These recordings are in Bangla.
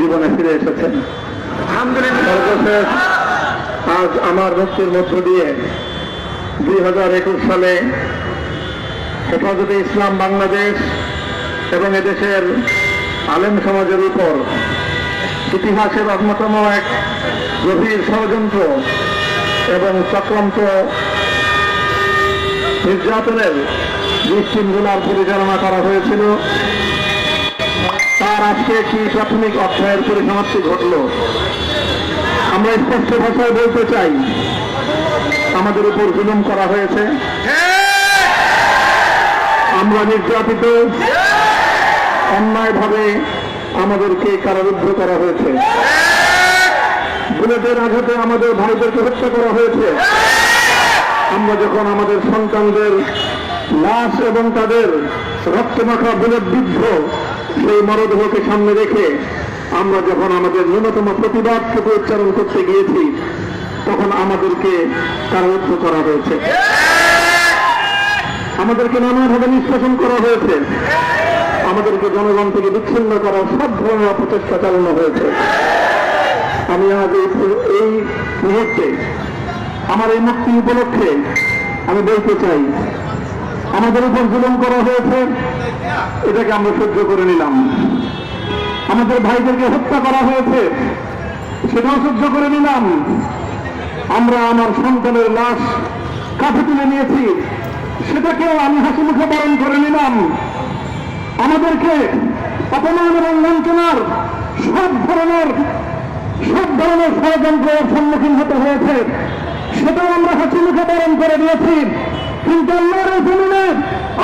জীবনে ফিরে এসেছেন। সর্বশেষ আজ আমার মুক্তির মধ্য দিয়ে 2021 সালে হেফাজতে ইসলাম বাংলাদেশ এবং এদেশের আলেম সমাজের উপর ইতিহাসের অন্যতম এক গভীর ষড়যন্ত্র এবং চক্রান্ত নির্যাতনের দৃষ্টিগুলার পরিচালনা করা হয়েছিল, তার আজকে একটি প্রাথমিক অধ্যায়ের পরিসমাপ্তি ঘটল। আমরা স্পষ্ট ভাষায় বলতে চাই, আমাদের উপর জুলুম করা হয়েছে, আমরা নির্যাতিত, অন্যায়ভাবে আমাদেরকে কারারুদ্ধ করা হয়েছে, বুলেটের আঘাতে আমাদের ভাইদেরকে হত্যা করা হয়েছে। আমরা যখন আমাদের সন্তানদের লাশ এবং তাদের রক্তমাখা বুলেট বিদ্ধ সেই মরদেহকে সামনে রেখে আমরা যখন আমাদের ন্যূনতম প্রতিবাদটুকু উচ্চারণ করতে গিয়েছি, তখন আমাদেরকে কারারুদ্ধ করা হয়েছে, আমাদেরকে নানাভাবে নিষ্কাশন করা হয়েছে, আমাদেরকে জনগণ থেকে বিচ্ছিন্ন করার সব ধরনের অপচেষ্টা চালানো হয়েছে। আমি আজ এই মুহূর্তে আমার এই মুক্তি উপলক্ষে আমি বলতে চাই, আমাদের উপর জুলুম করা হয়েছে, এটাকে আমরা সহ্য করে নিলাম। আমাদের ভাইদেরকে হত্যা করা হয়েছে, সেটাও সহ্য করে নিলাম। আমরা আমার সন্তানের লাশ কাঁধে তুলে নিয়েছি, সেটাকেও আমি হাসি মুখে বরণ করে নিলাম। আমাদেরকে অপমান এবং লাঞ্ছনার সব ধরনের ষড়যন্ত্রের সম্মুখীন হতে হয়েছে, সেটাও আমরা হাসি মুখে বরণ করে দিয়েছি। কিন্তু আল্লাহর জমিনে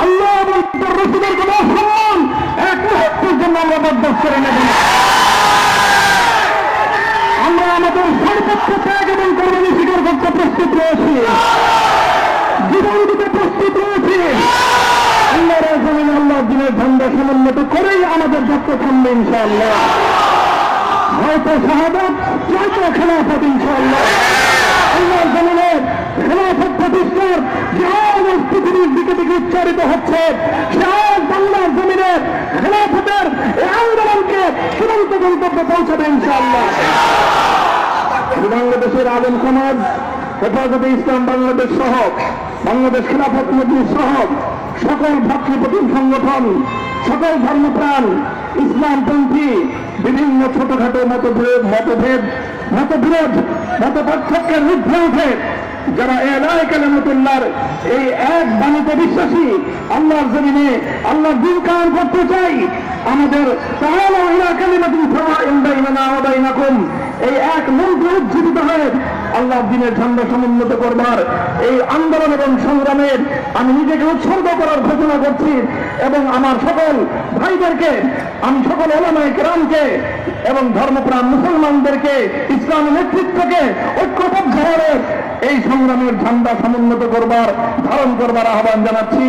আল্লাহ এবং তার রাসূলের কোন সম্মান এক মুহূর্তের জন্য আমরা বরদাস্ত করে নেব না। আমরা আমাদের সর্বোচ্চ ত্যাগ এবং কোরবানি স্বীকার করতে প্রস্তুত রয়েছি, জীবন দিতে প্রস্তুত রয়েছি। আল্লাহর জমিনে আল্লাহর দিনের ঝান্ডা সমুন্নত করেই আমাদের যাত্রা থামবে ইনশাআল্লাহ। হয়তো শাহাদাত, নয়তো খেলাফত ইনশাআল্লাহ। আল্লাহর জমিনে খেলাফত প্রতিষ্ঠার যে আওয়াজ পৃথিবীর দিকে দিকে উচ্চারিত হচ্ছে, সে আওয়াজ বাংলার জমিনে খেলাফতের এই আন্দোলনকে চূড়ান্ত গন্তব্যে পৌঁছাবে ইনশাআল্লাহ। বাংলাদেশের আলেম সমাজ, হেফাজতে ইসলাম বাংলাদেশ সহ বাংলাদেশ খেলাফত মজলিস সহ সকল ভাতৃপ্রতিম সংগঠন, সকল ধর্মপ্রাণ, ইসলামপন্থী বিভিন্ন ছোটখাটো মতবিরোধ, মত পার্থক্যের ঊর্ধ্বে উঠে যারা এলাহি কালিমাতুল্লাহর এই এক বাণীতে বিশ্বাসী, আল্লাহর জমিনে আল্লাহর দ্বীন কায়েম করতে চাই, আমাদের তাআলা ইলা কালিমাতিন সাওয়াইন বাইনানা ওয়া বাইনাকুম এই এক মন্ত্রে উজ্জীবিত হয়ে আল্লাহর দ্বীনের ঝান্ডা সমুন্নত করবার এই আন্দোলন এবং সংগ্রামের আমি নিজেকে উৎসর্গ করার ঘোষণা করছি। এবং আমার সকল ভাইদেরকে, আমি সকল উলামায়ে কেরামকে এবং ধর্মপ্রাণ মুসলমানদেরকে, ইসলামী নেতৃত্বকে ঐক্যবদ্ধ হয়ে এই সংগ্রামের ঝান্ডা সমুন্নত করবার, ধারণ করবার আহ্বান জানাচ্ছি।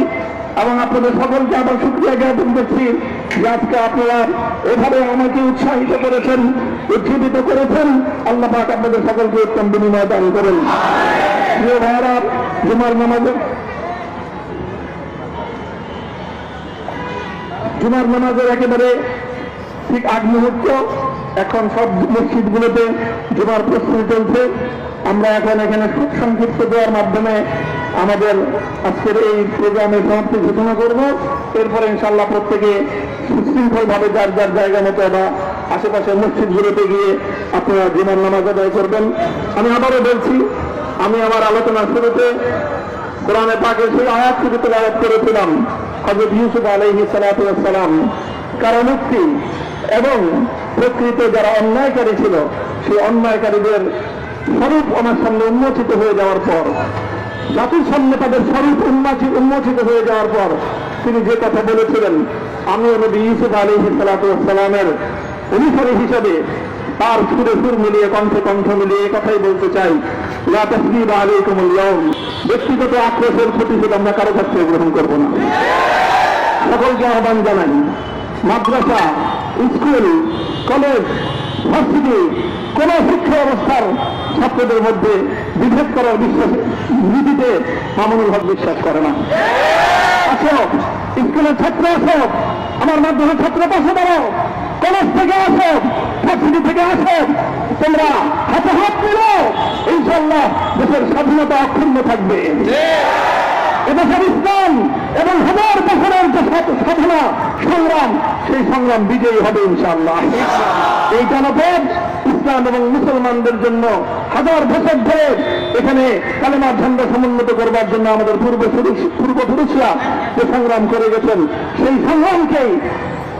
এবং আপনাদের সকলকে আবার শুকরিয়া জ্ঞাপন করছি যে আজকে আপনারা এভাবে আমাকে উৎসাহিত করেছেন, উজ্জীবিত করেছেন। আল্লাহ পাক আপনাদের সকলকে উত্তম বিনিময় দান করেন। প্রিয় ভাইরা, জুমার নামাজের একেবারে ঠিক আগ মুহূর্ত, এখন সব মসজিদগুলোতে জুমার প্রস্তুতি চলছে। আমরা এখন এখানে খুব সংক্ষিপ্ত দেওয়ার মাধ্যমে আমাদের আজকের এই প্রোগ্রামের সমাপ্তি ঘোষণা করব। এরপরে ইনশাআল্লাহ প্রত্যেকে সুশৃঙ্খলভাবে যার যার জায়গা মতো বা আশেপাশের মসজিদগুলোতে গিয়ে আপনারা জুমার নামাজ আদায় করবেন। আমি আবারও বলছি, আমি আমার আলোচনার শুরুতে কোরআনে পাকের সেই আয়াতটুকু তেলাওয়াত করেছিলাম, হযরত ইউসুফ আলাইহিস সালাতু ওয়াস সালাম কারো মুক্তি এবং প্রকৃত যারা অন্যায়কারী ছিল সেই অন্যায়কারীদের স্বরূপ আমার সামনে উন্মোচিত হয়ে যাওয়ার পর, জাতির সামনে তাদের স্বরূপ উন্মোচিত হয়ে যাওয়ার পর তিনি যে কথা বলেছিলেন, আমি নবী ইউসুফ আলাইহিস সালাতু ওয়াস সালামের অনুসারী হিসেবে তার সুরে সুর মিলিয়ে, কণ্ঠে কণ্ঠ মিলিয়ে কথাই বলতে চাই, লা তাসরিবা আলাইকুমুল ইয়াউম। ব্যক্তিগত আক্রোশের প্রতিশোধ আমরা কারো কাছ থেকে গ্রহণ করব না। সকলকে আহ্বান জানাই, মাদ্রাসা, স্কুল, কলেজ, ভার্সিটি কোন শিক্ষা ব্যবস্থার ছাত্রদের মধ্যে বিভেদ করার নীতিতে মামুনুল হক বিশ্বাস করে না। আসো, স্কুলের ছাত্র আসো, আমার মাধ্যমে ছাত্র পাশে দাঁড়াও, কলেজ থেকে আসো, স্বাধীনতা অক্ষুণ্ণ থাকবে। এদেশের ইসলাম এবং হাজার বছরের যে সাধনা সংগ্রাম, সেই সংগ্রাম বিজয়ী হবে ইনশাআল্লাহ। এই জনপদ ইসলাম এবং মুসলমানদের জন্য হাজার বছর ধরে এখানে কালেমার ঝান্ডা সমুন্নত করবার জন্য আমাদের পূর্বপুরুষরা যে সংগ্রাম করে গেছেন, সেই সংগ্রামকেই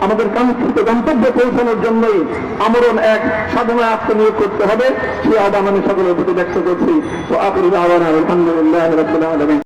আমাদের কাঙ্ক্ষিত গন্তব্যে পৌঁছানোর জন্যই আমরণ এক সাধনায় আত্মনিয়োগ করতে হবে। সেই আহ্বান আমি সকলের প্রতি ব্যক্ত করছি। তো আখির দাওয়ানা আলহামদুলিল্লাহ রাব্বিল আলামিন।